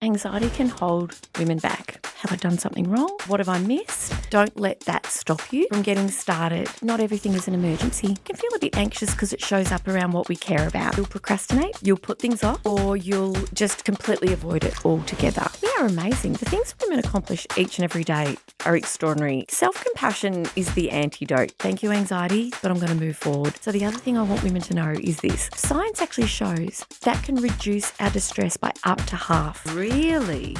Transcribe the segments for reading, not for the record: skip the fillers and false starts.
Anxiety can hold women back. Have I done something wrong? What have I missed? Don't let that stop you from getting started. Not everything is an emergency. You can feel a bit anxious because it shows up around what we care about. You'll procrastinate, you'll put things off, or you'll just completely avoid it altogether. We are amazing. The things women accomplish each and every day are extraordinary. Self-compassion is the antidote. Thank you, anxiety, but I'm going to move forward. So the other thing I want women to know is this. Science actually shows that can reduce our distress by up to half. Really?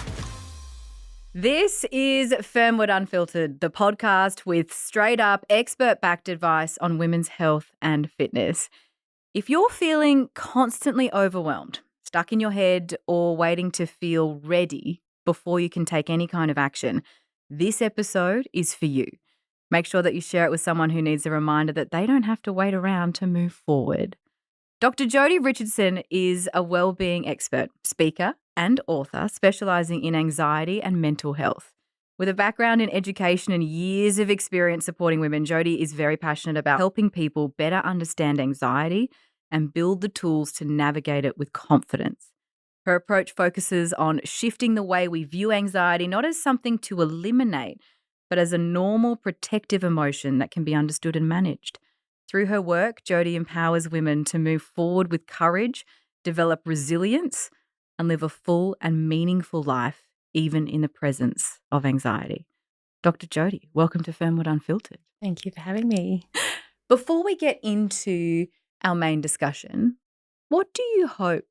This is Fernwood Unfiltered, the podcast with straight up expert-backed advice on women's health and fitness. If you're feeling constantly overwhelmed, stuck in your head, or waiting to feel ready before you can take any kind of action, this episode is for you. Make sure that you share it with someone who needs a reminder that they don't have to wait around to move forward. Dr Jodi Richardson is a wellbeing expert, speaker, and author specialising in anxiety and mental health. With a background in education and years of experience supporting women, Jodi is very passionate about helping people better understand anxiety and build the tools to navigate it with confidence. Her approach focuses on shifting the way we view anxiety, not as something to eliminate, but as a normal protective emotion that can be understood and managed. Through her work, Jodi empowers women to move forward with courage, develop resilience, and live a full and meaningful life, even in the presence of anxiety. Dr. Jodi, welcome to Fernwood Unfiltered. Thank you for having me. Before we get into our main discussion, what do you hope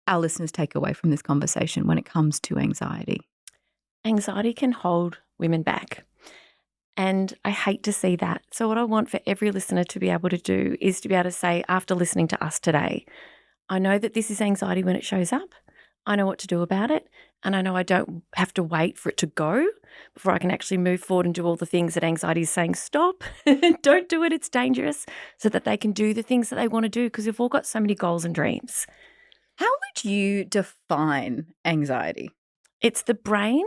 our listeners take away from this conversation when it comes to anxiety? Anxiety can hold women back. And I hate to see that. So what I want for every listener to be able to do is to be able to say, after listening to us today, I know that this is anxiety when it shows up. I know what to do about it. And I know I don't have to wait for it to go before I can actually move forward and do all the things that anxiety is saying, stop, don't do it, it's dangerous, so that they can do the things that they want to do, because we've all got so many goals and dreams. How would you define anxiety? It's the brain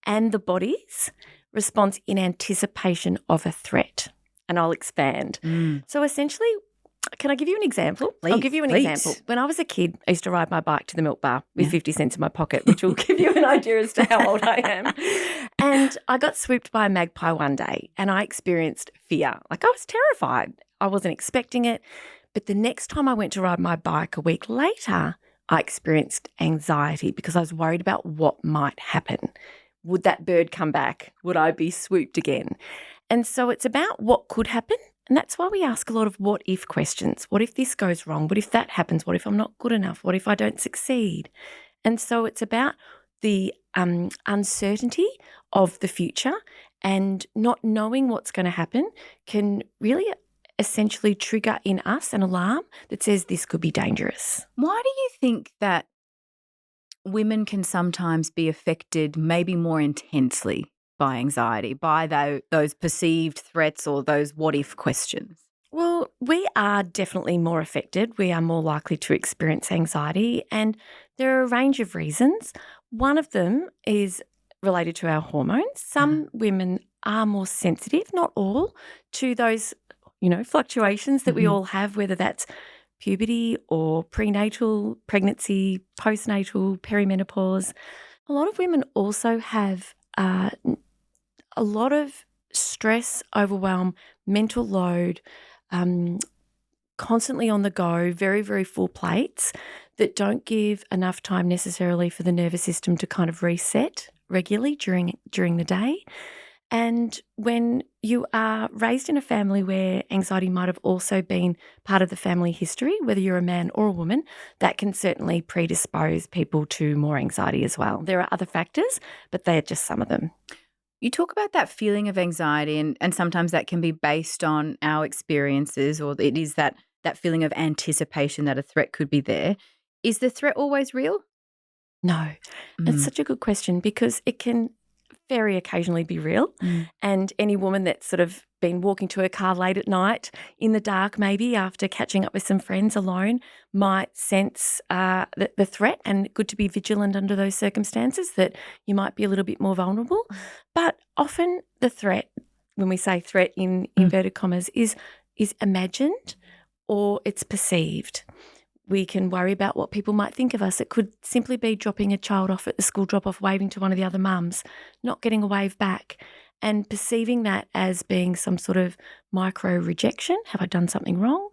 and the body's response in anticipation of a threat. And I'll expand. So essentially, can I give you an example? I'll give you an example. When I was a kid, I used to ride my bike to the milk bar with 50 cents in my pocket, which will give you an idea as to how old I am. And I got swooped by a magpie one day and I experienced fear. Like, I was terrified. I wasn't expecting it. But the next time I went to ride my bike a week later, I experienced anxiety because I was worried about what might happen. Would that bird come back? Would I be swooped again? And so it's about what could happen. And that's why we ask a lot of what if questions. What if this goes wrong? What if that happens? What if I'm not good enough? What if I don't succeed? And so it's about the uncertainty of the future, and not knowing what's going to happen can really essentially trigger in us an alarm that says this could be dangerous. Why do you think that women can sometimes be affected maybe more intensely by anxiety, by those perceived threats or those what-if questions? Well, we are definitely more affected. We are more likely to experience anxiety, and there are a range of reasons. One of them is related to our hormones. Some women are more sensitive, not all, to those, fluctuations that we all have, whether that's puberty or prenatal, pregnancy, postnatal, perimenopause. A lot of women also have a lot of stress, overwhelm, mental load, constantly on the go, very, very full plates that don't give enough time necessarily for the nervous system to kind of reset regularly during the day. And when you are raised in a family where anxiety might have also been part of the family history, whether you're a man or a woman, that can certainly predispose people to more anxiety as well. There are other factors, but they're just some of them. You talk about that feeling of anxiety, and sometimes that can be based on our experiences, or it is that feeling of anticipation that a threat could be there. Is the threat always real? No. It's such a good question, because it can very occasionally be real. And any woman that's sort of been walking to her car late at night in the dark, maybe after catching up with some friends alone, might sense the threat, and good to be vigilant under those circumstances, that you might be a little bit more vulnerable. But often the threat, when we say threat in inverted commas, is imagined or it's perceived. We can worry about what people might think of us. It could simply be dropping a child off at the school drop-off, waving to one of the other mums, not getting a wave back, and perceiving that as being some sort of micro rejection. Have I done something wrong?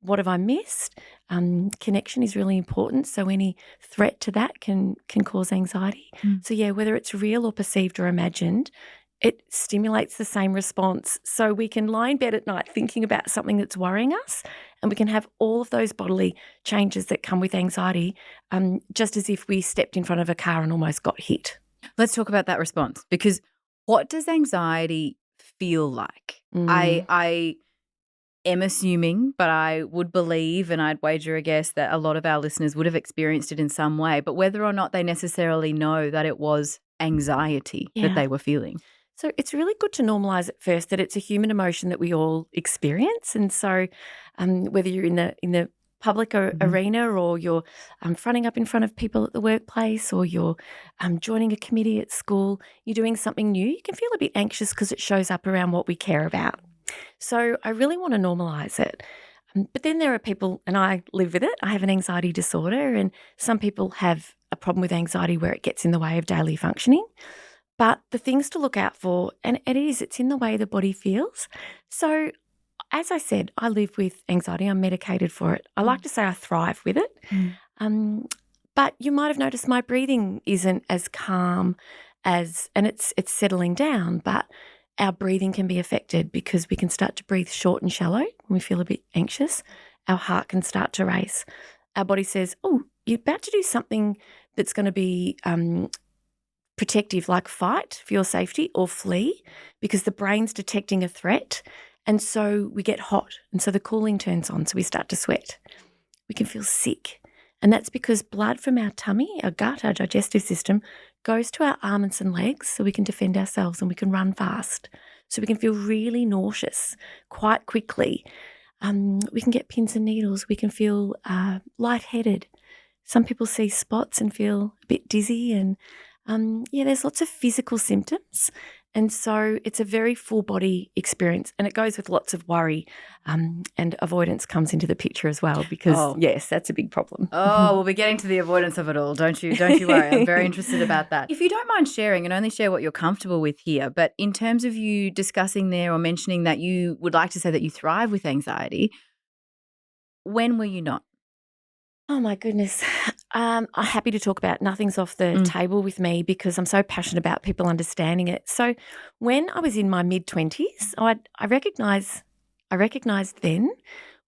What have I missed? Connection is really important. So any threat to that can cause anxiety. So yeah, whether it's real or perceived or imagined, it stimulates the same response. So we can lie in bed at night thinking about something that's worrying us, and we can have all of those bodily changes that come with anxiety, just as if we stepped in front of a car and almost got hit. Let's talk about that response, because what does anxiety feel like? I am assuming, but I would believe, and I'd wager a guess, that a lot of our listeners would have experienced it in some way, but whether or not they necessarily know that it was anxiety that they were feeling. So it's really good to normalise at first that it's a human emotion that we all experience. And so whether you're in the public arena, or you're fronting up in front of people at the workplace, or you're joining a committee at school, you're doing something new, you can feel a bit anxious because it shows up around what we care about. So I really want to normalise it. But then there are people, and I live with it, I have an anxiety disorder, and some people have a problem with anxiety where it gets in the way of daily functioning. But the things to look out for, and it's in the way the body feels. So as I said, I live with anxiety. I'm medicated for it. I like to say I thrive with it. But you might have noticed my breathing isn't as calm and it's settling down, but our breathing can be affected because we can start to breathe short and shallow when we feel a bit anxious. Our heart can start to race. Our body says, oh, you're about to do something that's going to be protective, like fight for your safety or flee, because the brain's detecting a threat. And so we get hot, and so the cooling turns on, so we start to sweat. We can feel sick, and that's because blood from our tummy, our gut, our digestive system, goes to our arms and legs so we can defend ourselves and we can run fast. So we can feel really nauseous quite quickly. We can get pins and needles. We can feel lightheaded. Some people see spots and feel a bit dizzy, and there's lots of physical symptoms. And so it's a very full body experience, and it goes with lots of worry, and avoidance comes into the picture as well, because yes, that's a big problem. Oh, we'll be getting to the avoidance of it all. Don't you worry. I'm very interested about that. If you don't mind sharing, and only share what you're comfortable with here, but in terms of you discussing there or mentioning that you would like to say that you thrive with anxiety, when were you not? Oh my goodness. I'm happy to talk about. Nothing's off the table with me because I'm so passionate about people understanding it. So when I was in my mid-20s, I recognised then,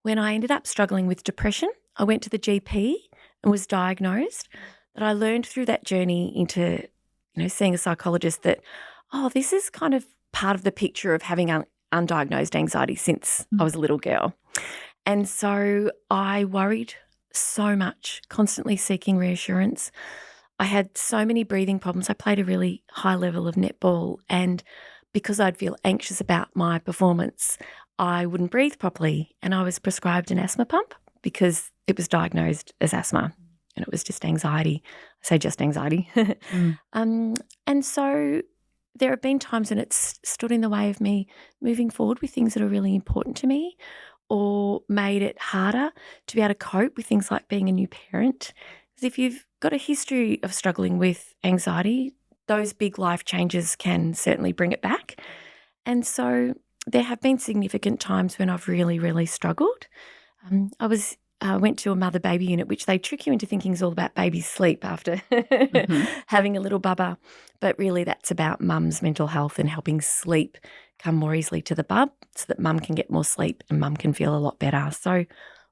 when I ended up struggling with depression, I went to the GP and was diagnosed, that I learned through that journey into, seeing a psychologist that, this is kind of part of the picture of having undiagnosed anxiety since I was a little girl. And so I worried so much, constantly seeking reassurance. I had so many breathing problems. I played a really high level of netball, and because I'd feel anxious about my performance, I wouldn't breathe properly, and I was prescribed an asthma pump because it was diagnosed as asthma, and it was just anxiety. I say just anxiety. And so there have been times when it's stood in the way of me moving forward with things that are really important to me, or made it harder to be able to cope with things like being a new parent. Because if you've got a history of struggling with anxiety, those big life changes can certainly bring it back. And so there have been significant times when I've really, really struggled. I went to a mother-baby unit, which they trick you into thinking is all about baby sleep after having a little bubba. But really that's about mum's mental health and helping sleep come more easily to the bub so that mum can get more sleep and mum can feel a lot better. So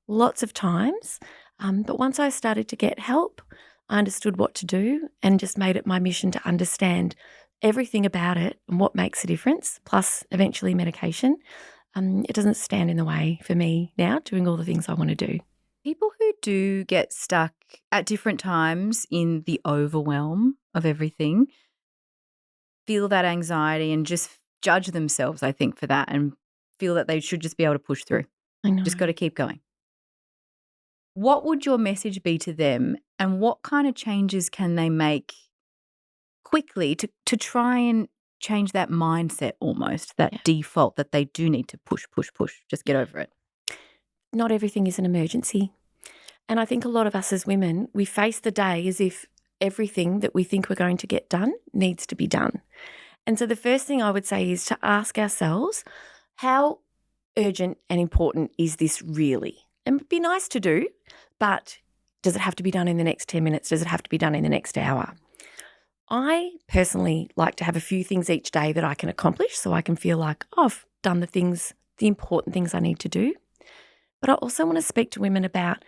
lots of times. But once I started to get help, I understood what to do and just made it my mission to understand everything about it and what makes a difference, plus eventually medication. It doesn't stand in the way for me now doing all the things I want to do. People who do get stuck at different times in the overwhelm of everything feel that anxiety and just judge themselves, I think, for that, and feel that they should just be able to push through. I know. Just got to keep going. What would your message be to them, and what kind of changes can they make quickly to try and change that mindset, almost, that default that they do need to push, just get over it? Not everything is an emergency. And I think a lot of us as women, we face the day as if everything that we think we're going to get done needs to be done. And so the first thing I would say is to ask ourselves, how urgent and important is this really? And it'd be nice to do, but does it have to be done in the next 10 minutes? Does it have to be done in the next hour? I personally like to have a few things each day that I can accomplish so I can feel like, oh, I've done the important things I need to do. But I also want to speak to women about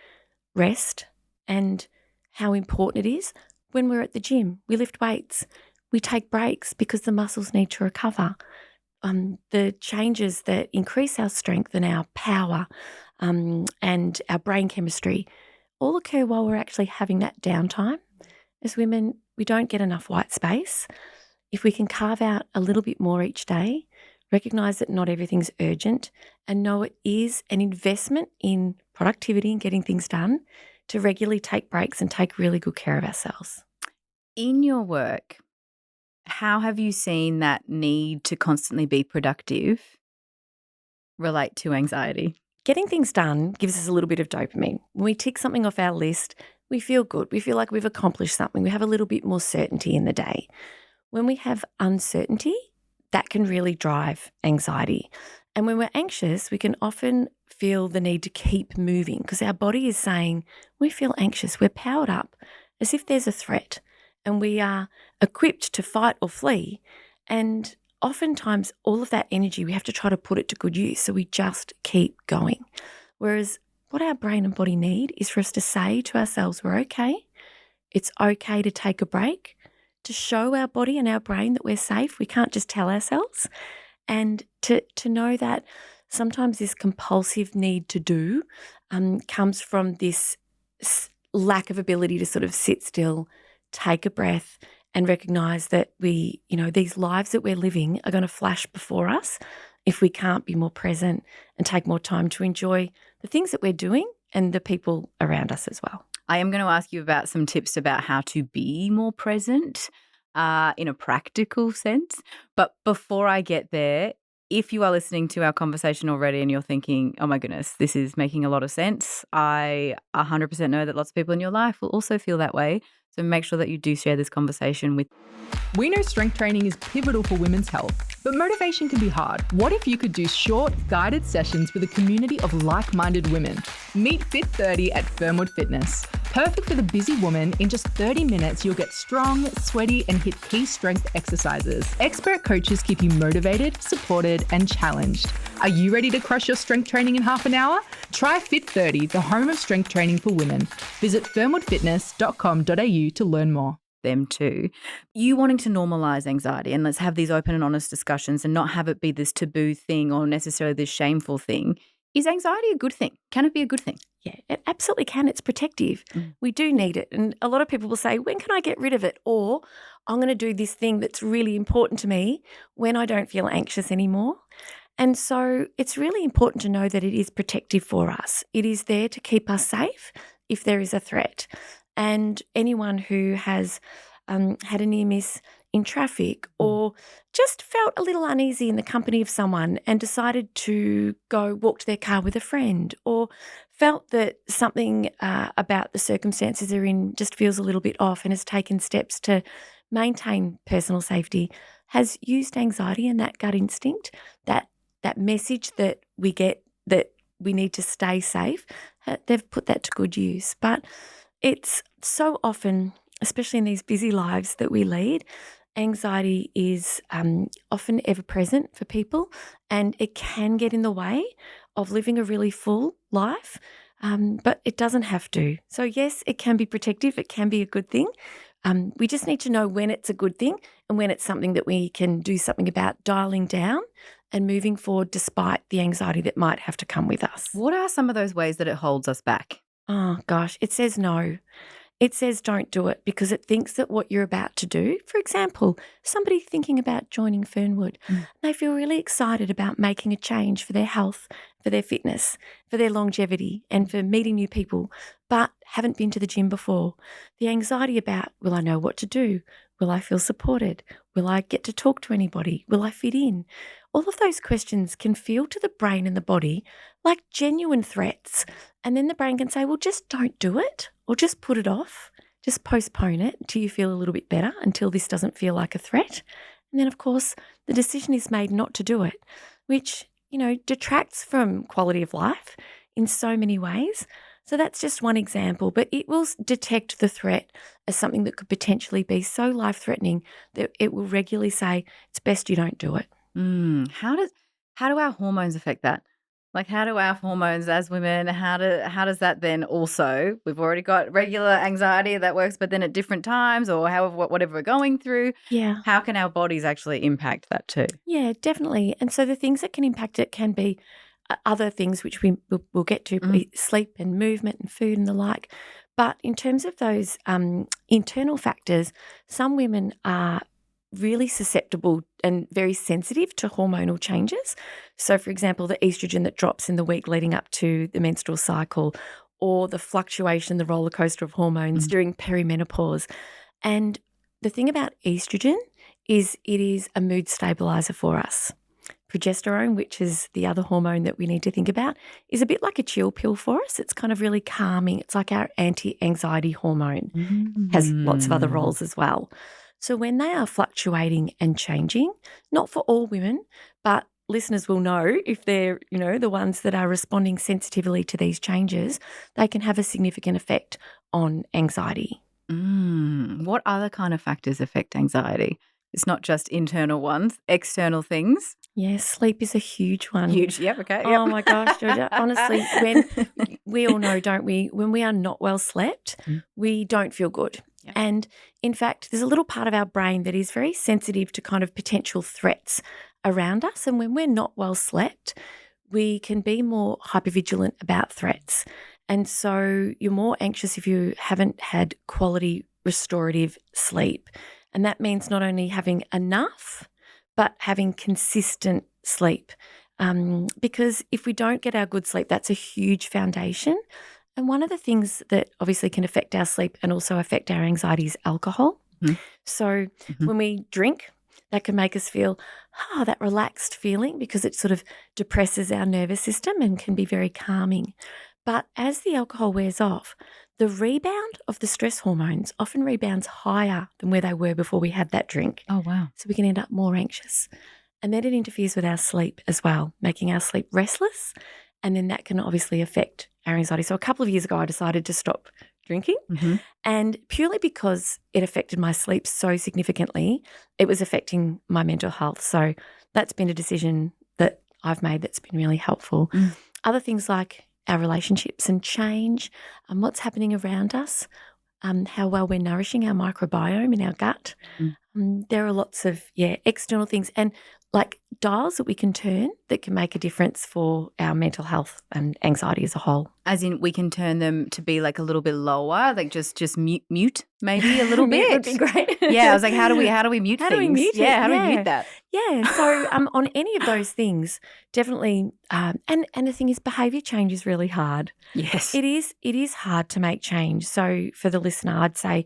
rest and how important it is when we're at the gym. We lift weights. We take breaks because the muscles need to recover. The changes that increase our strength and our power and our brain chemistry all occur while we're actually having that downtime. As women, we don't get enough white space. If we can carve out a little bit more each day, recognise that not everything's urgent, and know it is an investment in productivity and getting things done, to regularly take breaks and take really good care of ourselves. In your work, how have you seen that need to constantly be productive relate to anxiety? Getting things done gives us a little bit of dopamine. When we tick something off our list, we feel good. We feel like we've accomplished something. We have a little bit more certainty in the day. When we have uncertainty, that can really drive anxiety. And when we're anxious, we can often feel the need to keep moving because our body is saying, we feel anxious, we're powered up as if there's a threat and we are equipped to fight or flee. And oftentimes all of that energy, we have to try to put it to good use. So we just keep going. Whereas what our brain and body need is for us to say to ourselves, we're okay. It's okay to take a break, to show our body and our brain that we're safe. We can't just tell ourselves. And to know that sometimes this compulsive need to do comes from this lack of ability to sort of sit still, take a breath, and recognise that these lives that we're living are going to flash before us if we can't be more present and take more time to enjoy the things that we're doing and the people around us as well. I am going to ask you about some tips about how to be more present in a practical sense. But before I get there, if you are listening to our conversation already and you're thinking, oh my goodness, this is making a lot of sense, I 100% know that lots of people in your life will also feel that way. So make sure that you do share this conversation with. We know strength training is pivotal for women's health, but motivation can be hard. What if you could do short, guided sessions with a community of like-minded women? Meet Fit30 at Fernwood Fitness. Perfect for the busy woman, in just 30 minutes, you'll get strong, sweaty, and hit key strength exercises. Expert coaches keep you motivated, supported, and challenged. Are you ready to crush your strength training in half an hour? Try Fit30, the home of strength training for women. Visit fernwoodfitness.com.au to learn more. Them too. You wanting to normalize anxiety, and let's have these open and honest discussions and not have it be this taboo thing or necessarily this shameful thing. Is anxiety a good thing? Can it be a good thing? Yeah, it absolutely can. It's protective. We do need it. And a lot of people will say, when can I get rid of it? Or I'm going to do this thing that's really important to me when I don't feel anxious anymore. And so it's really important to know that it is protective for us. It is there to keep us safe if there is a threat. And anyone who has had a near miss in traffic or just felt a little uneasy in the company of someone and decided to go walk to their car with a friend, or felt that something about the circumstances they're in just feels a little bit off and has taken steps to maintain personal safety, has used anxiety and that gut instinct, that message that we get that we need to stay safe, they've put that to good use. But it's so often, especially in these busy lives that we lead, anxiety is often ever present for people, and it can get in the way of living a really full life, but it doesn't have to. So yes, it can be protective. It can be a good thing. We just need to know when it's a good thing and when it's something that we can do something about dialing down and moving forward despite the anxiety that might have to come with us. What are some of those ways that it holds us back? Oh, gosh, it says no. It says don't do it because it thinks that what you're about to do, for example, somebody thinking about joining Fernwood, they feel really excited about making a change for their health, for their fitness, for their longevity and for meeting new people, but haven't been to the gym before. The anxiety about, will I know what to do? Will I feel supported? Will I get to talk to anybody? Will I fit in? All of those questions can feel to the brain and the body like genuine threats. And then the brain can say, well, just don't do it, or just put it off. Just postpone it until you feel a little bit better, until this doesn't feel like a threat. And then, of course, the decision is made not to do it, which, detracts from quality of life in so many ways. So that's just one example, but it will detect the threat as something that could potentially be so life-threatening that it will regularly say, it's best you don't do it. How do our hormones affect that? Like, how do our hormones as women, how does that then also, we've already got regular anxiety that works, but then at different times or whatever we're going through, how can our bodies actually impact that too? Yeah, definitely. And so the things that can impact it can be other things which we'll get to, sleep and movement and food and the like. But in terms of those internal factors, some women are really susceptible and very sensitive to hormonal changes. So, for example, the estrogen that drops in the week leading up to the menstrual cycle, or the fluctuation, the roller coaster of hormones during perimenopause. And the thing about estrogen is it is a mood stabilizer for us. Progesterone, which is the other hormone that we need to think about, is a bit like a chill pill for us. It's kind of really calming. It's like our anti-anxiety hormone. Has lots of other roles as well. So when they are fluctuating and changing, not for all women, but listeners will know if they're, the ones that are responding sensitively to these changes, they can have a significant effect on anxiety. What other kind of factors affect anxiety? It's not just internal ones, external things. Yes, sleep is a huge one. Huge, yep, okay. Oh my gosh, Georgia. Honestly, when we all know, don't we, when we are not well slept, we don't feel good. Yep. And in fact, there's a little part of our brain that is very sensitive to kind of potential threats around us. And when we're not well slept, we can be more hypervigilant about threats. And so you're more anxious if you haven't had quality restorative sleep. And that means not only having enough, but having consistent sleep. Because if we don't get our good sleep, that's a huge foundation. And one of the things that obviously can affect our sleep and also affect our anxiety is alcohol. So when we drink, that can make us feel, that relaxed feeling, because it sort of depresses our nervous system and can be very calming. But as the alcohol wears off, the rebound of the stress hormones often rebounds higher than where they were before we had that drink. Oh, wow. So we can end up more anxious. And then it interferes with our sleep as well, making our sleep restless. And then that can obviously affect our anxiety. So a couple of years ago, I decided to stop drinking. And purely because it affected my sleep so significantly, it was affecting my mental health. So that's been a decision that I've made that's been really helpful. Other things like our relationships and change, what's happening around us, how well we're nourishing our microbiome in our gut. There are lots of, external things and like dials that we can turn that can make a difference for our mental health and anxiety as a whole. As in we can turn them to be like a little bit lower, like just mute maybe a little bit. Would be great. Yeah, I was like, how do we mute things? Do we mute it? How do we mute that? Yeah, so on any of those things, definitely, and the thing is behaviour change is really hard. Yes. It is hard to make change. So for the listener, I'd say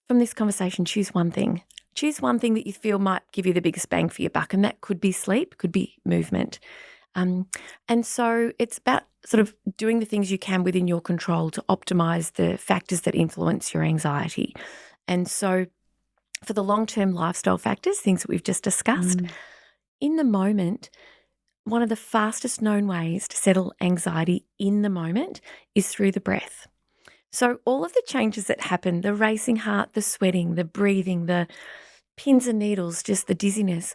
from this conversation, choose one thing. Choose one thing that you feel might give you the biggest bang for your buck, and that could be sleep, could be movement. And so it's about sort of doing the things you can within your control to optimise the factors that influence your anxiety. And so for the long-term lifestyle factors, things that we've just discussed, in the moment, one of the fastest known ways to settle anxiety in the moment is through the breath. So all of the changes that happen, the racing heart, the sweating, the breathing, the pins and needles, just the dizziness,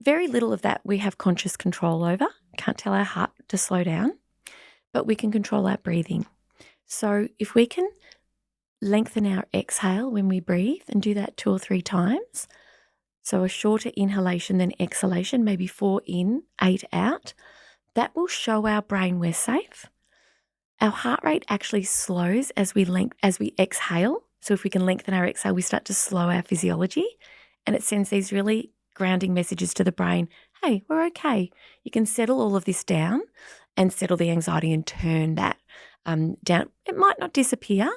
very little of that we have conscious control over. Can't tell our heart to slow down, but we can control our breathing. So if we can lengthen our exhale when we breathe and do that 2 or 3 times, so a shorter inhalation than exhalation, maybe 4 in, 8 out, that will show our brain we're safe. Our heart rate actually slows as we exhale. So if we can lengthen our exhale, we start to slow our physiology, and it sends these really grounding messages to the brain. Hey, we're okay. You can settle all of this down and settle the anxiety and turn that down. It might not disappear,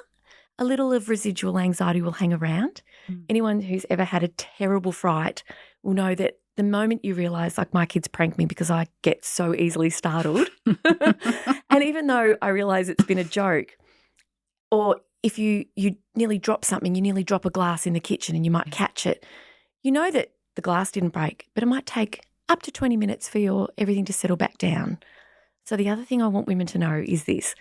a little of residual anxiety will hang around. Anyone who's ever had a terrible fright will know that the moment you realise, like, my kids prank me because I get so easily startled. And even though I realise it's been a joke, or if you nearly drop something, you nearly drop a glass in the kitchen and you might catch it, you know that the glass didn't break, but it might take up to 20 minutes for everything to settle back down. So the other thing I want women to know is this: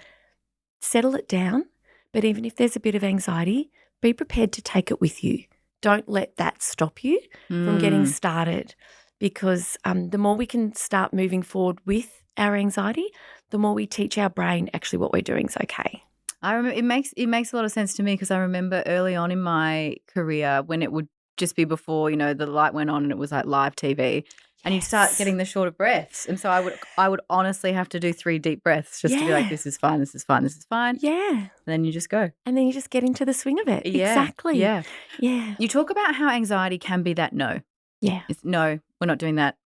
settle it down, but even if there's a bit of anxiety, be prepared to take it with you. Don't let that stop you from getting started, because the more we can start moving forward with our anxiety, the more we teach our brain actually what we're doing is okay. I remember it makes a lot of sense to me, because I remember early on in my career when it would just be before, the light went on and it was like live TV, and you'd start getting the shorter breaths. And so I would honestly have to do 3 deep breaths just to be like, this is fine, this is fine, this is fine. Yeah. And then you just go. And then you just get into the swing of it. Yeah. Exactly. Yeah. Yeah. You talk about how anxiety can be that no. Yeah. It's no, we're not doing that.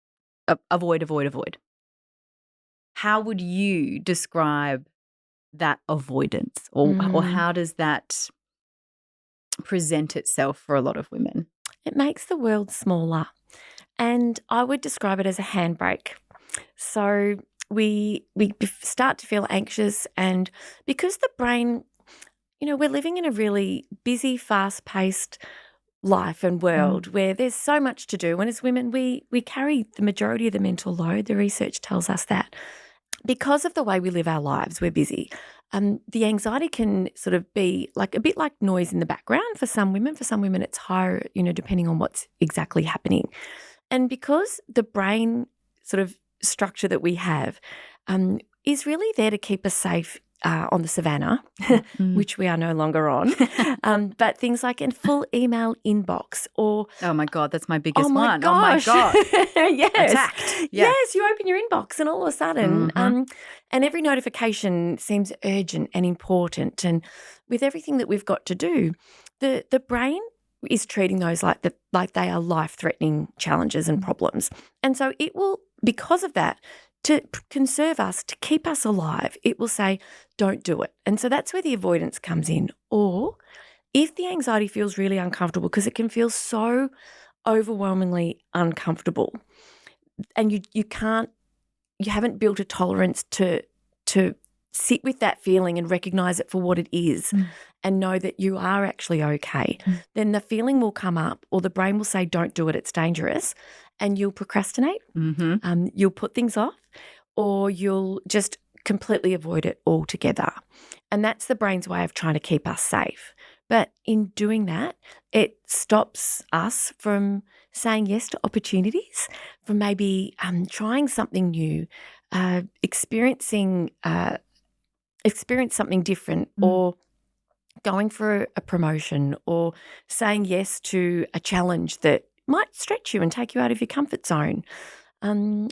Avoid, avoid, avoid. How would you describe that avoidance, or how does that present itself for a lot of women? It makes the world smaller, and I would describe it as a handbrake. So we start to feel anxious, and because the brain, we're living in a really busy, fast-paced life and world where there's so much to do, and as women we carry the majority of the mental load. The research tells us that. Because of the way we live our lives, we're busy. The anxiety can sort of be like a bit like noise in the background for some women. For some women, it's higher, depending on what's exactly happening. And because the brain sort of structure that we have is really there to keep us safe on the savannah, which we are no longer on, but things like a full email inbox, or oh my God, that's my biggest one. Gosh. Oh my God. Yes. Attacked. Yeah. Yes, you open your inbox and all of a sudden, and every notification seems urgent and important. And with everything that we've got to do, the brain is treating those like they are life-threatening challenges and problems. And so it will, because of that, to conserve us, to keep us alive, it will say, don't do it. And so that's where the avoidance comes in. Or if the anxiety feels really uncomfortable, because it can feel so overwhelmingly uncomfortable, and you haven't built a tolerance to sit with that feeling and recognize it for what it is and know that you are actually okay, then the feeling will come up, or the brain will say, don't do it, it's dangerous, and you'll procrastinate, you'll put things off, or you'll just completely avoid it altogether. And that's the brain's way of trying to keep us safe. But in doing that, it stops us from saying yes to opportunities, from maybe trying something new, experience something different, or going for a promotion, or saying yes to a challenge that might stretch you and take you out of your comfort zone.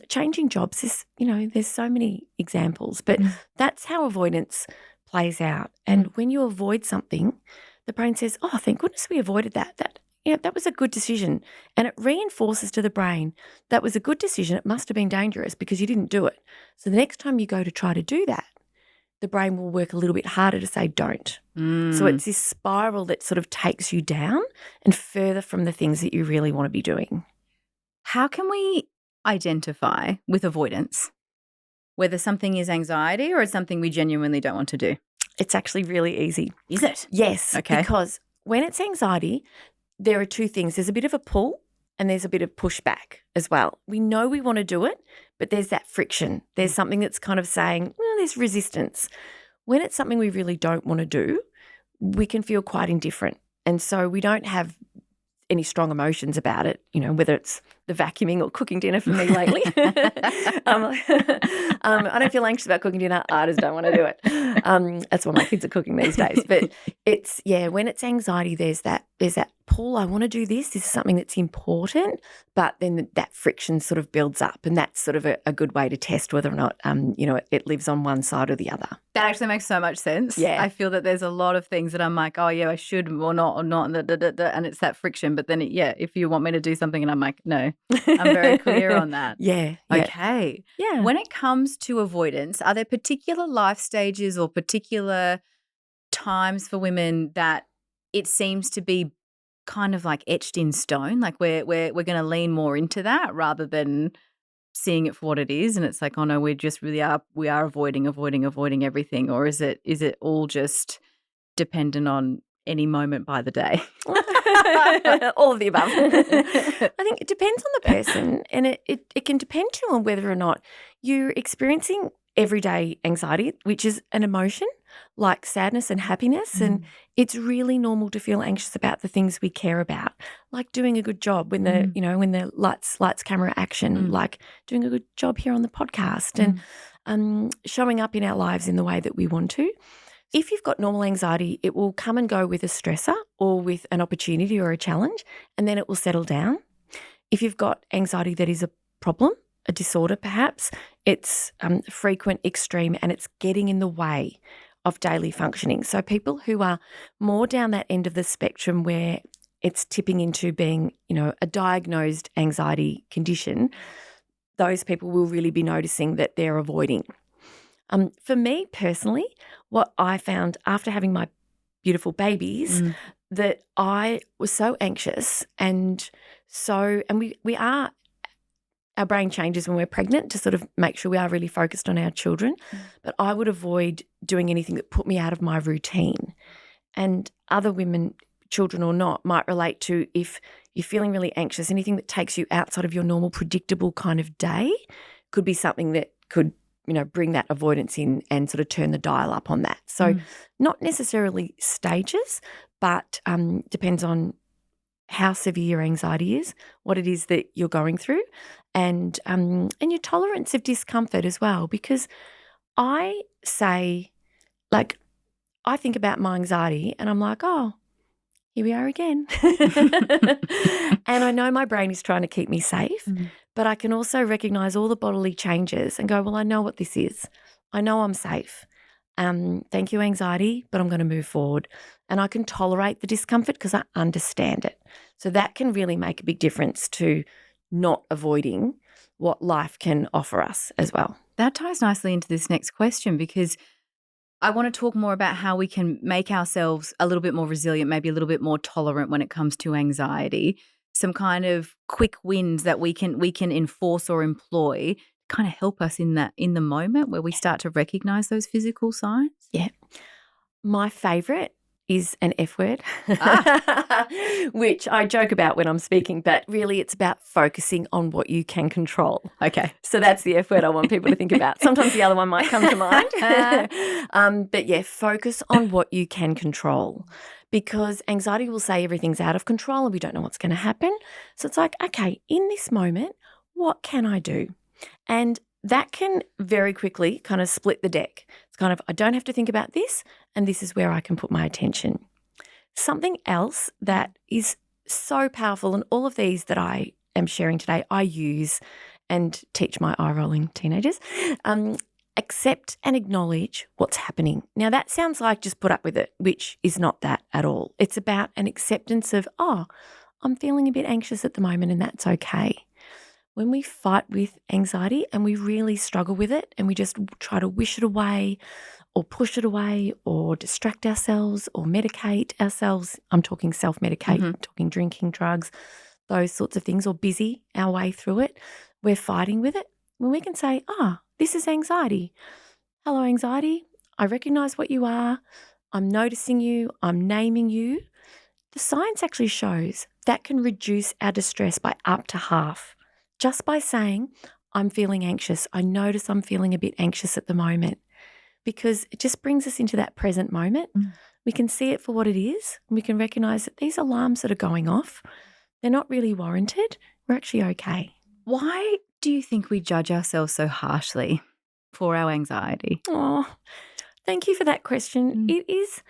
Changing jobs, there's so many examples, but that's how avoidance plays out. And when you avoid something, the brain says, oh, thank goodness we avoided that. That was a good decision. And it reinforces to the brain, that was a good decision. It must have been dangerous because you didn't do it. So the next time you go to try to do that, the brain will work a little bit harder to say don't. So it's this spiral that sort of takes you down and further from the things that you really want to be doing. How can we identify with avoidance whether something is anxiety or it's something we genuinely don't want to do? It's actually really easy. Is it? Yes. Okay. Because when it's anxiety, there are 2 things. There's a bit of a pull and there's a bit of pushback as well. We know we want to do it, but there's that friction. There's something that's kind of saying, well, there's resistance. When it's something we really don't want to do, we can feel quite indifferent. And so we don't have any strong emotions about it, whether it's the vacuuming or cooking dinner for me lately. I don't feel anxious about cooking dinner. I just don't want to do it. That's why my kids are cooking these days. But it's, when it's anxiety, there's that pull. I want to do this. This is something that's important. But then that friction sort of builds up, and that's sort of a good way to test whether or not, it lives on one side or the other. That actually makes so much sense. Yeah. I feel that there's a lot of things that I'm like, oh, yeah, I should or not, and it's that friction. But then, if you want me to do something and I'm like, no, I'm very clear on that. Yeah. Okay. Yeah. When it comes to avoidance, are there particular life stages or particular times for women that it seems to be kind of like etched in stone? Like we're going to lean more into that rather than seeing it for what it is, and it's like, oh no, we are avoiding everything, or is it all just dependent on any moment by the day? All of the above. I think it depends on the person, and it can depend too on whether or not you're experiencing everyday anxiety, which is an emotion like sadness and happiness. And it's really normal to feel anxious about the things we care about, like doing a good job when the lights, camera, action, like doing a good job here on the podcast and showing up in our lives in the way that we want to. If you've got normal anxiety, it will come and go with a stressor or with an opportunity or a challenge, and then it will settle down. If you've got anxiety that is a problem, a disorder perhaps, it's frequent, extreme, and it's getting in the way of daily functioning. So people who are more down that end of the spectrum where it's tipping into being, a diagnosed anxiety condition, those people will really be noticing that they're avoiding. For me personally, what I found after having my beautiful babies, that I was so anxious and we are, our brain changes when we're pregnant to sort of make sure we are really focused on our children, but I would avoid doing anything that put me out of my routine. And other women, children or not, might relate to if you're feeling really anxious, anything that takes you outside of your normal predictable kind of day could be something that could bring that avoidance in and sort of turn the dial up on that. So not necessarily stages, but depends on how severe your anxiety is, what it is that you're going through, and your tolerance of discomfort as well. Because I say, like, I think about my anxiety and I'm like, oh, here we are again. And I know my brain is trying to keep me safe, but I can also recognise all the bodily changes and go, well, I know what this is. I know I'm safe. Thank you, anxiety, but I'm going to move forward. And I can tolerate the discomfort because I understand it. So that can really make a big difference to not avoiding what life can offer us as well. That ties nicely into this next question, because I want to talk more about how we can make ourselves a little bit more resilient, maybe a little bit more tolerant when it comes to anxiety. Some kind of quick wins that we can enforce or employ kind of help us in the moment where we start to recognize those physical signs. Yeah. My favourite is an F word, which I joke about when I'm speaking, but really it's about focusing on what you can control. Okay. So that's the F word I want people to think about. Sometimes the other one might come to mind. But yeah, focus on what you can control, because anxiety will say everything's out of control and we don't know what's going to happen. So it's like, okay, in this moment, what can I do? And that can very quickly kind of split the deck. It's kind of, I don't have to think about this, and this is where I can put my attention. Something else that is so powerful, and all of these that I am sharing today, I use and teach my eye-rolling teenagers, accept and acknowledge what's happening. Now, that sounds like just put up with it, which is not that at all. It's about an acceptance of, oh, I'm feeling a bit anxious at the moment, and that's okay. When we fight with anxiety and we really struggle with it and we just try to wish it away or push it away or distract ourselves or medicate ourselves, I'm talking self-medicate, I'm talking drinking, drugs, those sorts of things, or busy our way through it, we're fighting with it. When we can say, this is anxiety. Hello, anxiety. I recognise what you are. I'm noticing you. I'm naming you. The science actually shows that can reduce our distress by up to half. Just by saying, I'm feeling anxious. I notice I'm feeling a bit anxious at the moment, because it just brings us into that present moment. We can see it for what it is, and we can recognise that these alarms that are going off, they're not really warranted. We're actually okay. Why do you think we judge ourselves so harshly for our anxiety? Oh, thank you for that question. It is,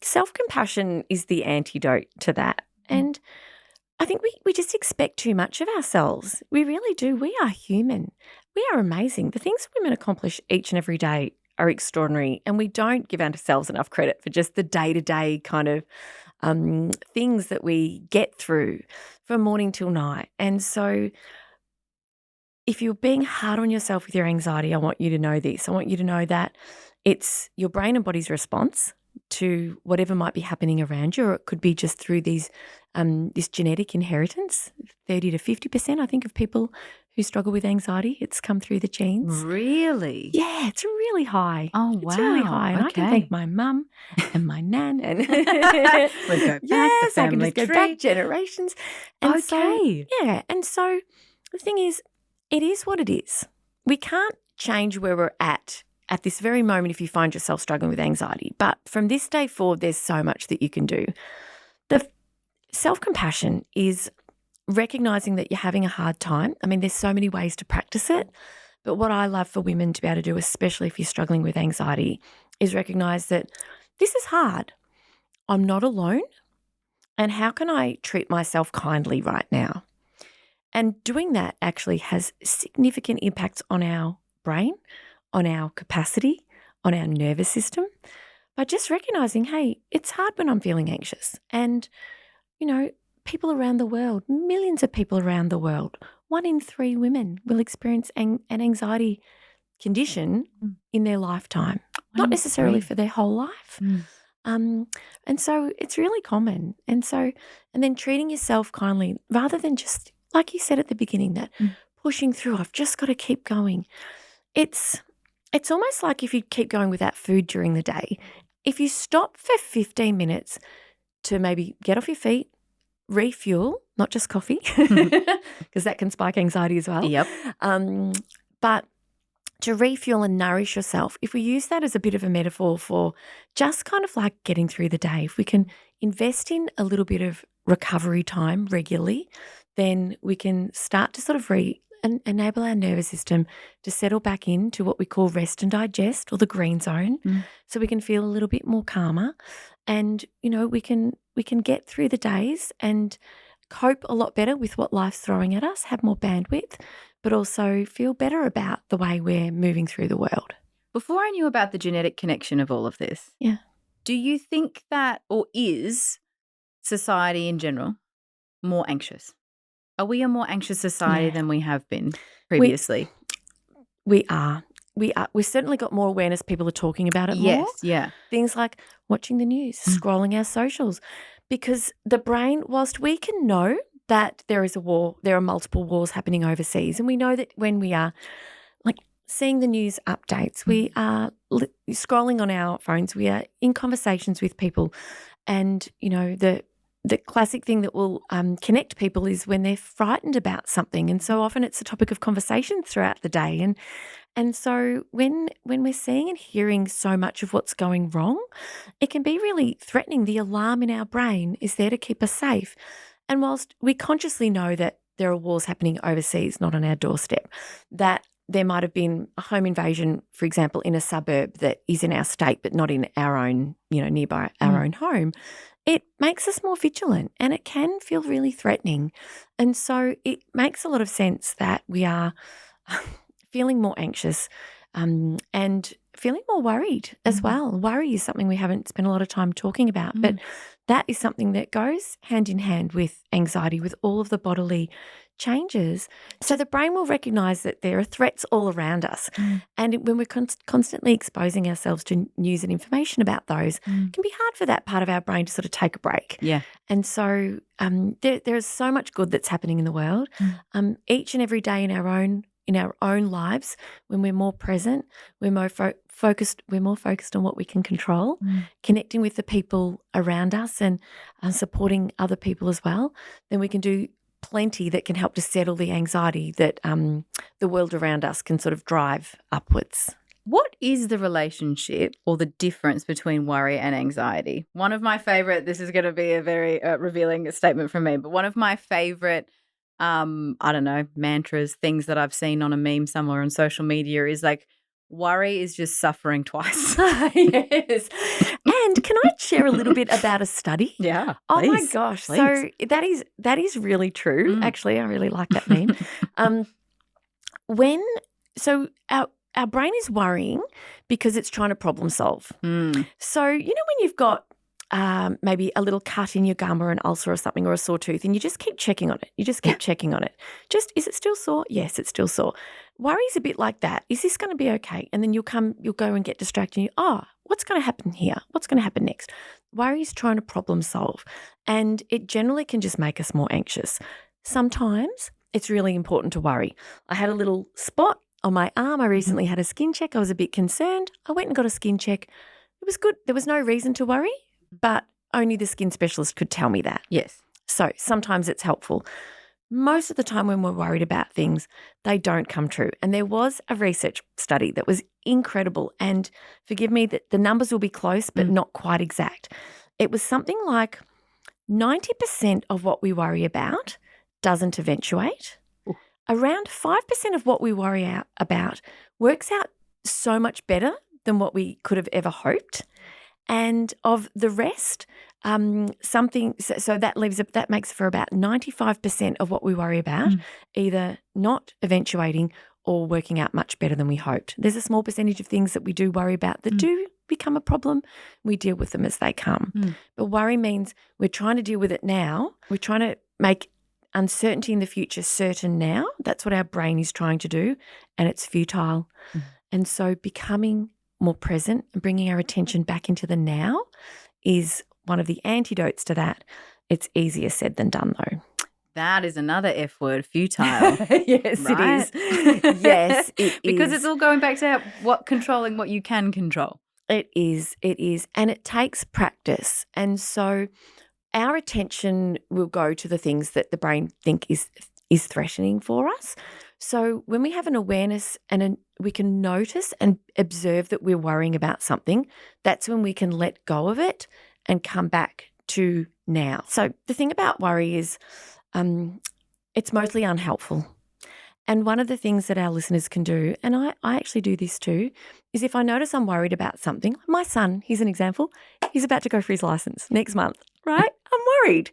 self-compassion is the antidote to that. And I think we just expect too much of ourselves. We really do. We are human. We are amazing. The things women accomplish each and every day are extraordinary, and we don't give ourselves enough credit for just the day-to-day kind of things that we get through from morning till night. And so if you're being hard on yourself with your anxiety, I want you to know this. I want you to know that it's your brain and body's response to whatever might be happening around you, or it could be just through these this genetic inheritance. 30 to 50%, I think, of people who struggle with anxiety, it's come through the genes. Really? Yeah, it's really high. Oh, wow. It's really high. And I can thank my mum and my nan. And we go back, the family I can just go tree. back generations. And Okay. And so the thing is, it is what it is. We can't change where we're at this very moment if you find yourself struggling with anxiety. But from this day forward, there's so much that you can do. The self-compassion is recognizing that you're having a hard time. I mean, there's so many ways to practice it. But what I love for women to be able to do, especially if you're struggling with anxiety, is recognize that this is hard. I'm not alone. And how can I treat myself kindly right now? And doing that actually has significant impacts on our brain, on our capacity, on our nervous system, by just recognizing, hey, it's hard when I'm feeling anxious. And, you know, people around the world, millions of people around the world, 1 in 3 women will experience an anxiety condition in their lifetime, not necessarily for their whole life. And so it's really common. And then treating yourself kindly rather than just, like you said at the beginning, that pushing through, I've just got to keep going. It's almost like if you keep going without food during the day, if you stop for 15 minutes to maybe get off your feet, refuel, not just coffee, because that can spike anxiety as well. Yep. But to refuel and nourish yourself, if we use that as a bit of a metaphor for just kind of like getting through the day, if we can invest in a little bit of recovery time regularly, then we can start to sort of enable our nervous system to settle back into what we call rest and digest, or the green zone, so we can feel a little bit more calmer. And, you know, we can get through the days and cope a lot better with what life's throwing at us, have more bandwidth, but also feel better about the way we're moving through the world. Before I knew about the genetic connection of all of this, do you think that, or is society in general more anxious? Are we a more anxious society than we have been previously? We are. We've certainly got more awareness. People are talking about it more. Yes, yeah. Things like watching the news, scrolling our socials, because the brain, whilst we can know that there is a war, there are multiple wars happening overseas, and we know that when we are like seeing the news updates, we are scrolling on our phones, we are in conversations with people, and, you know, the classic thing that will connect people is when they're frightened about something, and so often it's a topic of conversation throughout the day. And so when we're seeing and hearing so much of what's going wrong, it can be really threatening. The alarm in our brain is there to keep us safe. And whilst we consciously know that there are wars happening overseas, not on our doorstep, that there might have been a home invasion, for example, in a suburb that is in our state but not in our own, you know, nearby our own home, it makes us more vigilant, and it can feel really threatening. And so it makes a lot of sense that we are feeling more anxious and feeling more worried as well. Worry is something we haven't spent a lot of time talking about, but that is something that goes hand in hand with anxiety, with all of the bodily changes. So the brain will recognize that there are threats all around us. And when we're constantly exposing ourselves to news and information about those, it can be hard for that part of our brain to sort of take a break. Yeah. And so there is so much good that's happening in the world. Each and every day in our own lives, when we're more present, we're more focused on what we can control, connecting with the people around us and supporting other people as well, then we can do plenty that can help to settle the anxiety that the world around us can sort of drive upwards. What is the relationship or the difference between worry and anxiety? One of my favorite, this is going to be a very revealing statement from me, but one of my favorite mantras, things that I've seen on a meme somewhere on social media is like, worry is just suffering twice. Yes. And can I share a little bit about a study? Yeah. Oh please, my gosh. please. So that is really true. Actually, I really like that meme. Our brain is worrying because it's trying to problem solve. So, you know, when you've got maybe a little cut in your gum or an ulcer or something or a sore tooth, and you just keep checking on it. You just keep checking on it. Just, is it still sore? Yes, it's still sore. Worry's a bit like that. Is this going to be okay? And then you'll go and get distracted. And what's going to happen here? What's going to happen next? Worry is trying to problem solve, and it generally can just make us more anxious. Sometimes it's really important to worry. I had a little spot on my arm. I recently had a skin check. I was a bit concerned. I went and got a skin check. It was good. There was no reason to worry, but only the skin specialist could tell me that. Yes. So sometimes it's helpful. Most of the time when we're worried about things, they don't come true. And there was a research study that was incredible. And forgive me that the numbers will be close, but not quite exact. It was something like 90% of what we worry about doesn't eventuate. Ooh. Around 5% of what we worry about works out so much better than what we could have ever hoped. And of the rest, so that makes for about 95% of what we worry about either not eventuating or working out much better than we hoped. There's a small percentage of things that we do worry about that do become a problem. We deal with them as they come. But worry means we're trying to deal with it now. We're trying to make uncertainty in the future certain now. That's what our brain is trying to do, and it's futile. And so becoming more present and bringing our attention back into the now is one of the antidotes to that. It's easier said than done, though. That is another F word, futile. Yes, right? It is. Yes, it because is. It's all going back to controlling what you can control. It is. And it takes practice. And so our attention will go to the things that the brain think is threatening for us. So when we have an awareness and we can notice and observe that we're worrying about something, that's when we can let go of it and come back to now. So the thing about worry is it's mostly unhelpful. And one of the things that our listeners can do, and I actually do this too, is if I notice I'm worried about something, my son, here's an example, he's about to go for his license next month, right? I'm worried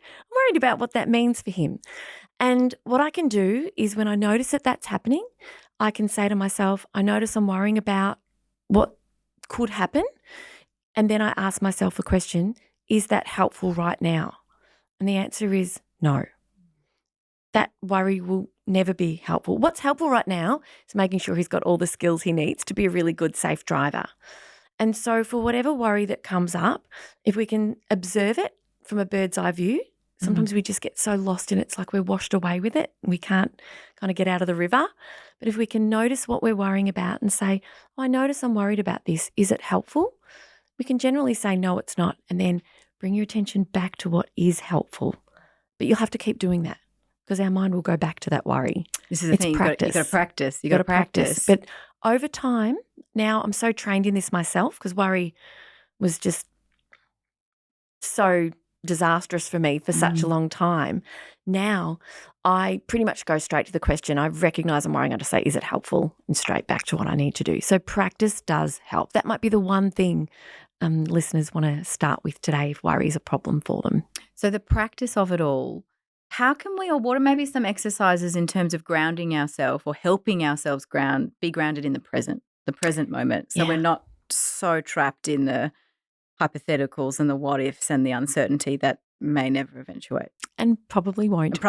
about what that means for him. And what I can do is when I notice that that's happening, I can say to myself, I notice I'm worrying about what could happen. And then I ask myself a question, is that helpful right now? And the answer is no. That worry will never be helpful. What's helpful right now is making sure he's got all the skills he needs to be a really good, safe driver. And so for whatever worry that comes up, if we can observe it from a bird's eye view, sometimes we just get so lost in it, it's like we're washed away with it. We can't kind of get out of the river. But if we can notice what we're worrying about and say, I notice I'm worried about this. Is it helpful? We can generally say, no, it's not. And then bring your attention back to what is helpful. But you'll have to keep doing that because our mind will go back to that worry. This is the thing. Practice. You've got to practice. You've got to practice. But over time, now I'm so trained in this myself because worry was just so disastrous for me for such a long time. Now I pretty much go straight to the question. I recognise I'm worrying. I just say, is it helpful? And straight back to what I need to do. So practice does help. That might be the one thing listeners want to start with today if worry is a problem for them. So the practice of it all, how can we, or what are maybe some exercises in terms of grounding ourselves or helping ourselves be grounded in the present moment, so we're not so trapped in the hypotheticals and the what ifs and the uncertainty that may never eventuate. And probably won't.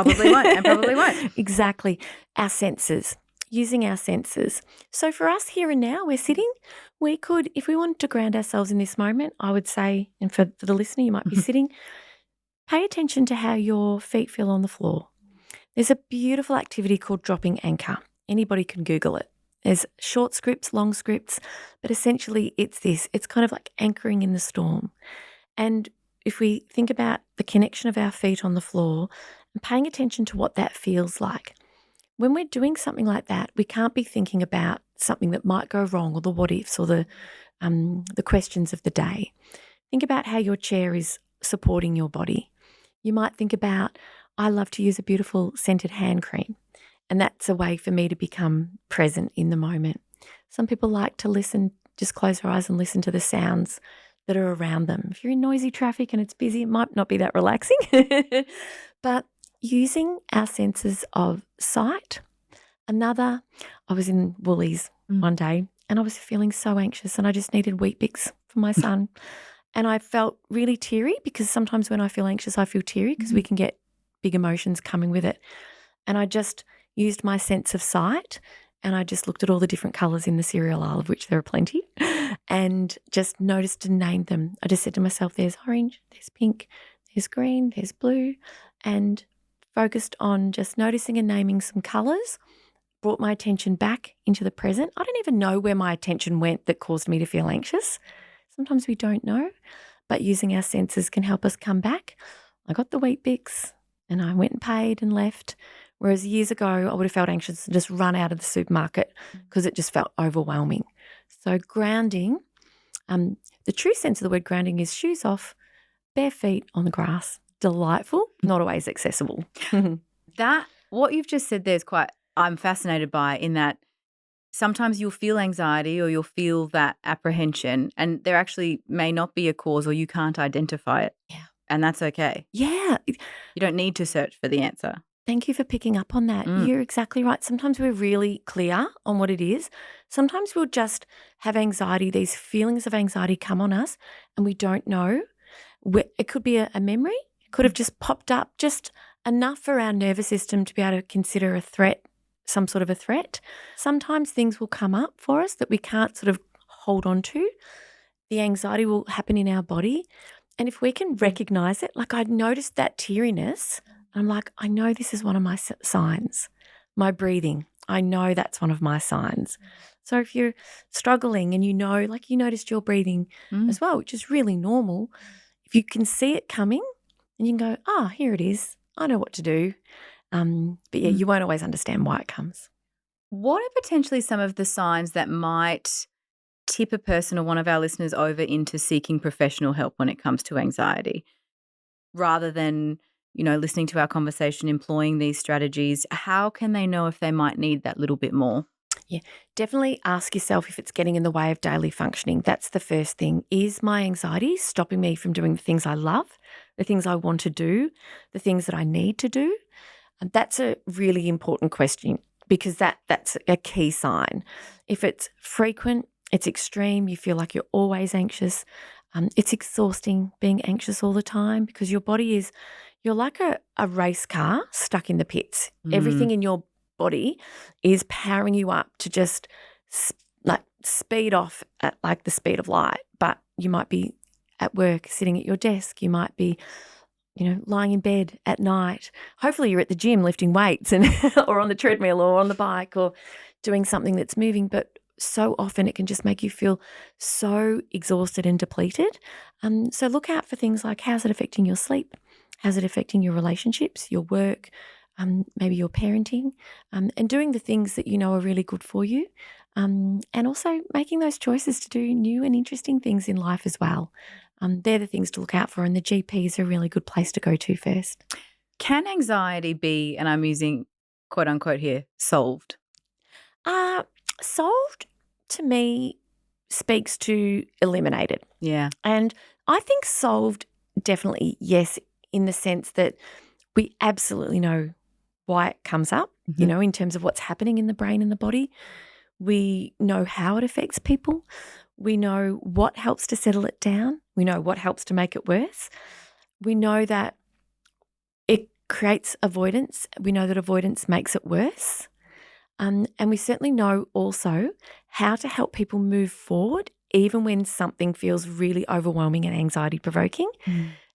Exactly. Our senses, using our senses. So for us here and now, we're sitting, we could, if we wanted to ground ourselves in this moment, I would say, and for the listener, you might be sitting, pay attention to how your feet feel on the floor. There's a beautiful activity called dropping anchor. Anybody can Google it. There's short scripts, long scripts, but essentially it's this. It's kind of like anchoring in the storm. And if we think about the connection of our feet on the floor and paying attention to what that feels like, when we're doing something like that, we can't be thinking about something that might go wrong or the what ifs or the questions of the day. Think about how your chair is supporting your body. You might think about, I love to use a beautiful scented hand cream. And that's a way for me to become present in the moment. Some people like to listen, just close their eyes and listen to the sounds that are around them. If you're in noisy traffic and it's busy, it might not be that relaxing. But using our senses of sight. I was in Woolies one day and I was feeling so anxious and I just needed Weet-Bix for my son. And I felt really teary because sometimes when I feel anxious, I feel teary because we can get big emotions coming with it. And I just used my sense of sight and I just looked at all the different colours in the cereal aisle, of which there are plenty, and just noticed and named them. I just said to myself, there's orange, there's pink, there's green, there's blue, and focused on just noticing and naming some colours, brought my attention back into the present. I don't even know where my attention went that caused me to feel anxious. Sometimes we don't know, but using our senses can help us come back. I got the Wheat Bix and I went and paid and left. Whereas years ago, I would have felt anxious and just run out of the supermarket because it just felt overwhelming. So grounding, the true sense of the word grounding is shoes off, bare feet on the grass. Delightful, not always accessible. That, what you've just said there is I'm fascinated by, in that sometimes you'll feel anxiety or you'll feel that apprehension and there actually may not be a cause or you can't identify it. Yeah. And that's okay. Yeah. You don't need to search for the answer. Thank you for picking up on that. You're exactly right. Sometimes we're really clear on what it is. Sometimes we'll just have anxiety, these feelings of anxiety come on us and we don't know. It could be a memory. It could have just popped up just enough for our nervous system to be able to consider a threat, some sort of a threat. Sometimes things will come up for us that we can't sort of hold on to. The anxiety will happen in our body. And if we can recognise it, like I'd noticed that teariness, I'm like, I know this is one of my signs. My breathing, I know that's one of my signs. So if you're struggling and you know, like you noticed your breathing as well, which is really normal, if you can see it coming and you can go, here it is. I know what to do. But yeah, you won't always understand why it comes. What are potentially some of the signs that might tip a person or one of our listeners over into seeking professional help when it comes to anxiety? Rather than, listening to our conversation, employing these strategies, how can they know if they might need that little bit more? Yeah, definitely ask yourself if it's getting in the way of daily functioning. That's the first thing. Is my anxiety stopping me from doing the things I love, the things I want to do, the things that I need to do? And that's a really important question because that's a key sign. If it's frequent, it's extreme, you feel like you're always anxious, it's exhausting being anxious all the time because your body you're like a race car stuck in the pits. Everything in your body is powering you up to just speed off at like the speed of light. But you might be at work, sitting at your desk. You might be, lying in bed at night. Hopefully you're at the gym lifting weights and or on the treadmill or on the bike or doing something that's moving. But so often it can just make you feel so exhausted and depleted. So look out for things like, how's it affecting your sleep? How's it affecting your relationships, your work, maybe your parenting, and doing the things that you know are really good for you, and also making those choices to do new and interesting things in life as well. They're the things to look out for, and the GP is a really good place to go to first. Can anxiety be, and I'm using quote unquote here, solved? Solved to me speaks to eliminated. Yeah. And I think solved definitely, yes, in the sense that we absolutely know why it comes up, in terms of what's happening in the brain and the body. We know how it affects people. We know what helps to settle it down. We know what helps to make it worse. We know that it creates avoidance. We know that avoidance makes it worse. And we certainly know also how to help people move forward even when something feels really overwhelming and anxiety-provoking.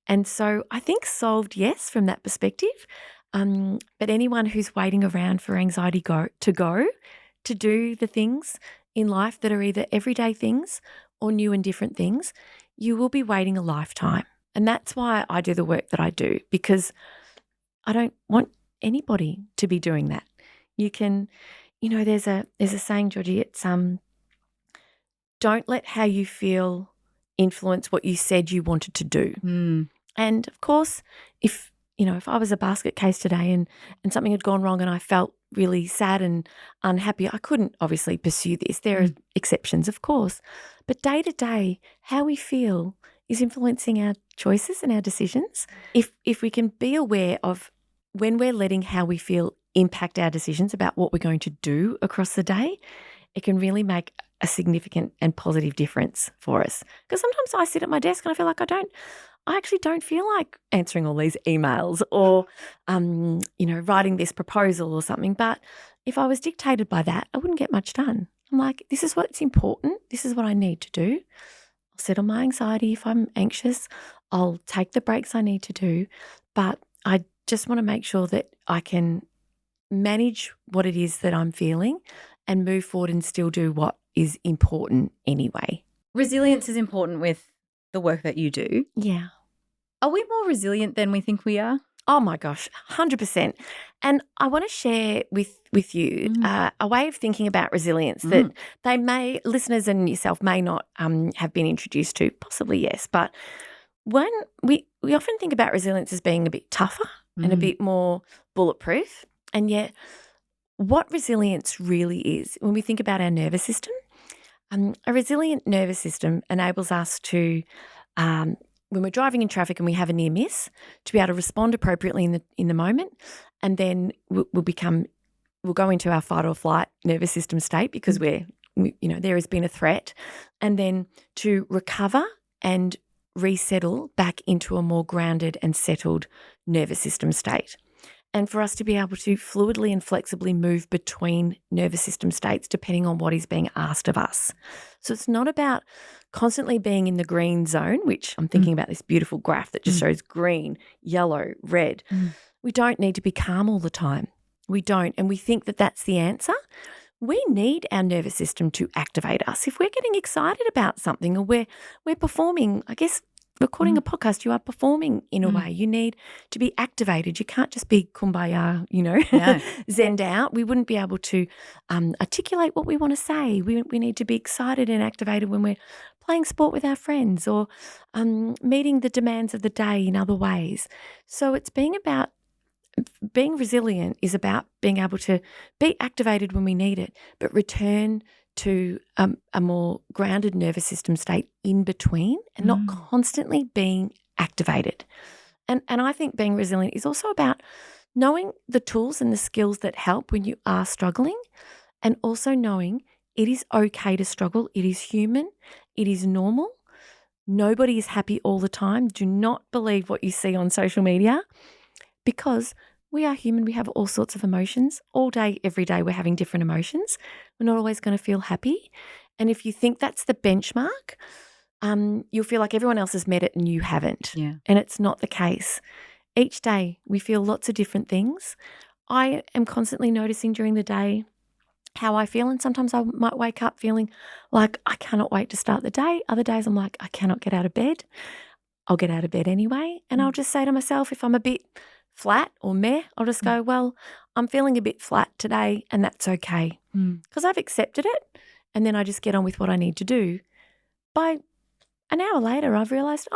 And so I think solved, yes, from that perspective. But anyone who's waiting around for anxiety to do the things in life that are either everyday things or new and different things, you will be waiting a lifetime. And that's why I do the work that I do, because I don't want anybody to be doing that. You can, there's a saying, Georgie, it's don't let how you feel influence what you said you wanted to do. And of course, if I was a basket case today and something had gone wrong and I felt really sad and unhappy, I couldn't obviously pursue this. There are exceptions, of course. But day to day, how we feel is influencing our choices and our decisions. If we can be aware of when we're letting how we feel impact our decisions about what we're going to do across the day, it can really make a significant and positive difference for us. Because sometimes I sit at my desk and I feel like I actually don't feel like answering all these emails or, writing this proposal or something. But if I was dictated by that, I wouldn't get much done. I'm like, this is what's important. This is what I need to do. I'll settle my anxiety if I'm anxious. I'll take the breaks I need to do. But I just want to make sure that I can manage what it is that I'm feeling and move forward and still do what is important anyway. Resilience is important with the work that you do. Yeah. Are we more resilient than we think we are? Oh my gosh, 100%. And I want to share with you a way of thinking about resilience that listeners and yourself may not have been introduced to, possibly yes. But when we often think about resilience as being a bit tougher and a bit more bulletproof. And yet what resilience really is, when we think about our nervous system, a resilient nervous system enables us to when we're driving in traffic and we have a near miss, to be able to respond appropriately in the moment, and then we'll go into our fight or flight nervous system state because there has been a threat, and then to recover and resettle back into a more grounded and settled nervous system state. And for us to be able to fluidly and flexibly move between nervous system states depending on what is being asked of us. So it's not about constantly being in the green zone, which I'm thinking about this beautiful graph that just shows green, yellow, red. We don't need to be calm all the time. We don't. And we think that that's the answer. We need our nervous system to activate us. If we're getting excited about something or we're performing, I guess, recording a podcast, you are performing in a way. You need to be activated. You can't just be kumbaya, zenned out. We wouldn't be able to articulate what we want to say. We need to be excited and activated when we're playing sport with our friends or meeting the demands of the day in other ways. So it's being resilient is about being able to be activated when we need it, but return to a more grounded nervous system state in between and not constantly being activated. And I think being resilient is also about knowing the tools and the skills that help when you are struggling, and also knowing it is okay to struggle. It is human. It is normal. Nobody is happy all the time. Do not believe what you see on social media, because we are human. We have all sorts of emotions. All day, every day, we're having different emotions. We're not always going to feel happy. And if you think that's the benchmark, you'll feel like everyone else has met it and you haven't. Yeah. And it's not the case. Each day, we feel lots of different things. I am constantly noticing during the day how I feel, and sometimes I might wake up feeling like I cannot wait to start the day. Other days I'm like, I cannot get out of bed. I'll get out of bed anyway. And I'll just say to myself, if I'm a bit flat or meh, I'll just go, well, I'm feeling a bit flat today and that's okay, because I've accepted it, and then I just get on with what I need to do. By an hour later, I've realised,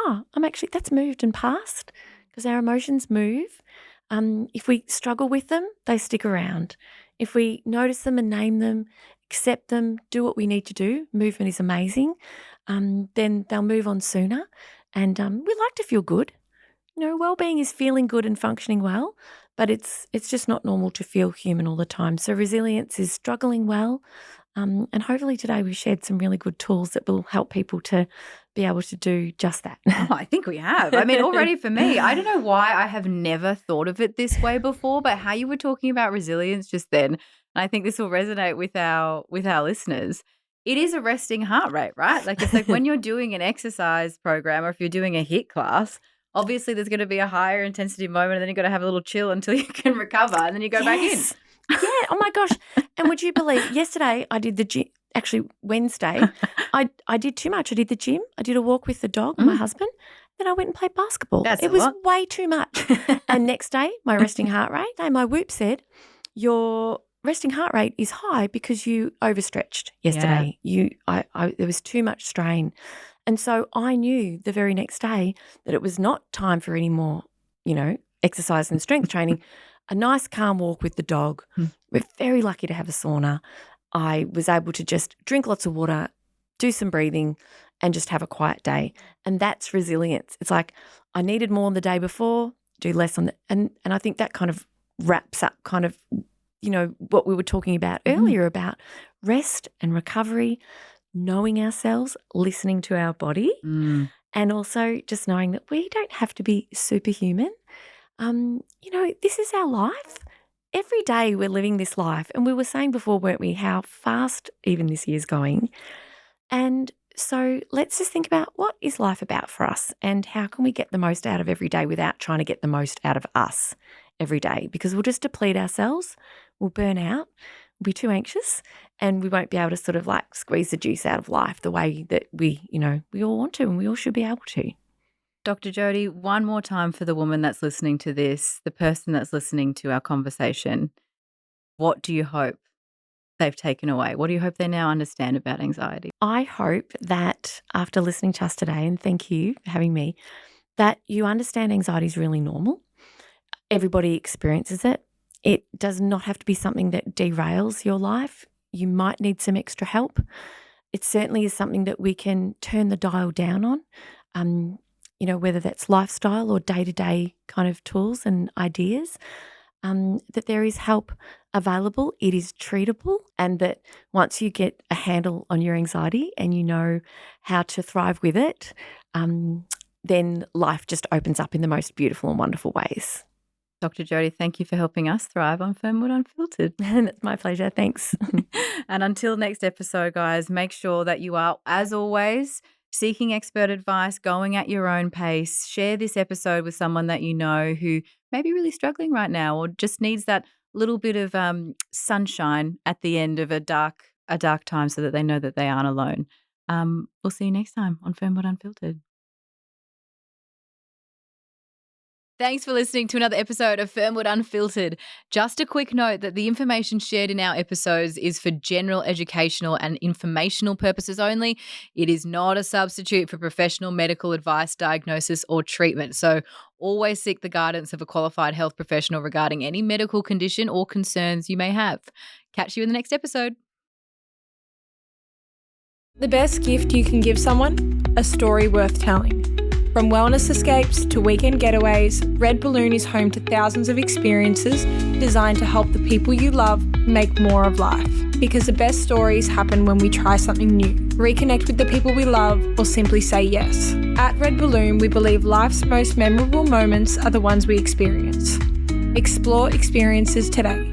that's moved and passed, because our emotions move. If we struggle with them, they stick around. If we notice them and name them, accept them, do what we need to do, movement is amazing, then they'll move on sooner. And we like to feel good. Well-being is feeling good and functioning well, but it's just not normal to feel human all the time. So resilience is struggling well, and hopefully today we've shared some really good tools that will help people to be able to do just that. Oh, I think we have. I mean, already for me, I don't know why I have never thought of it this way before, but how you were talking about resilience just then, and I think this will resonate with our listeners. It is a resting heart rate, right? Like, it's like when you're doing an exercise program or if you're doing a HIIT class, obviously there's going to be a higher intensity moment, and then you've got to have a little chill until you can recover, and then you go back in. Yeah. Oh my gosh. And would you believe, yesterday I did the gym, actually Wednesday, I did too much. I did the gym. I did a walk with the dog and my husband. Then I went and played basketball. That's it was way too much. And next day, my resting heart rate, my Whoop said, your resting heart rate is high because you overstretched yesterday. Yeah. There was too much strain. And so I knew the very next day that it was not time for any more, exercise and strength training. A nice calm walk with the dog. We're very lucky to have a sauna. I was able to just drink lots of water, do some breathing, and just have a quiet day. And that's resilience. It's like I needed more on the day before, do less on and I think that kind of wraps up kind of what we were talking about earlier about rest and recovery, knowing ourselves, listening to our body, and also just knowing that we don't have to be superhuman. This is our life. Every day we're living this life. And we were saying before, weren't we, how fast even this year's going. And so let's just think about what is life about for us and how can we get the most out of every day without trying to get the most out of us every day, because we'll just deplete ourselves, we'll burn out, we'll be too anxious, and we won't be able to sort of like squeeze the juice out of life the way that we all want to and we all should be able to. Dr. Jodi, one more time for the woman that's listening to this, the person that's listening to our conversation, what do you hope they've taken away? What do you hope they now understand about anxiety? I hope that after listening to us today, and thank you for having me, that you understand anxiety is really normal. Everybody experiences it. It does not have to be something that derails your life. You might need some extra help. It certainly is something that we can turn the dial down on. Whether that's lifestyle or day-to-day kind of tools and ideas, that there is help available, it is treatable, and that once you get a handle on your anxiety and you know how to thrive with it, then life just opens up in the most beautiful and wonderful ways. Dr. Jodi, thank you for helping us thrive on Fernwood Unfiltered. It's my pleasure. Thanks. And until next episode, guys, make sure that you are, as always, seeking expert advice, going at your own pace. Share this episode with someone that you know who may be really struggling right now or just needs that little bit of sunshine at the end of a dark time so that they know that they aren't alone. We'll see you next time on Fernwood Unfiltered. Thanks for listening to another episode of Fernwood Unfiltered. Just a quick note that the information shared in our episodes is for general educational and informational purposes only. It is not a substitute for professional medical advice, diagnosis, or treatment. So always seek the guidance of a qualified health professional regarding any medical condition or concerns you may have. Catch you in the next episode. The best gift you can give someone? A story worth telling. From wellness escapes to weekend getaways, Red Balloon is home to thousands of experiences designed to help the people you love make more of life. Because the best stories happen when we try something new, reconnect with the people we love, or simply say yes. At Red Balloon, we believe life's most memorable moments are the ones we experience. Explore experiences today.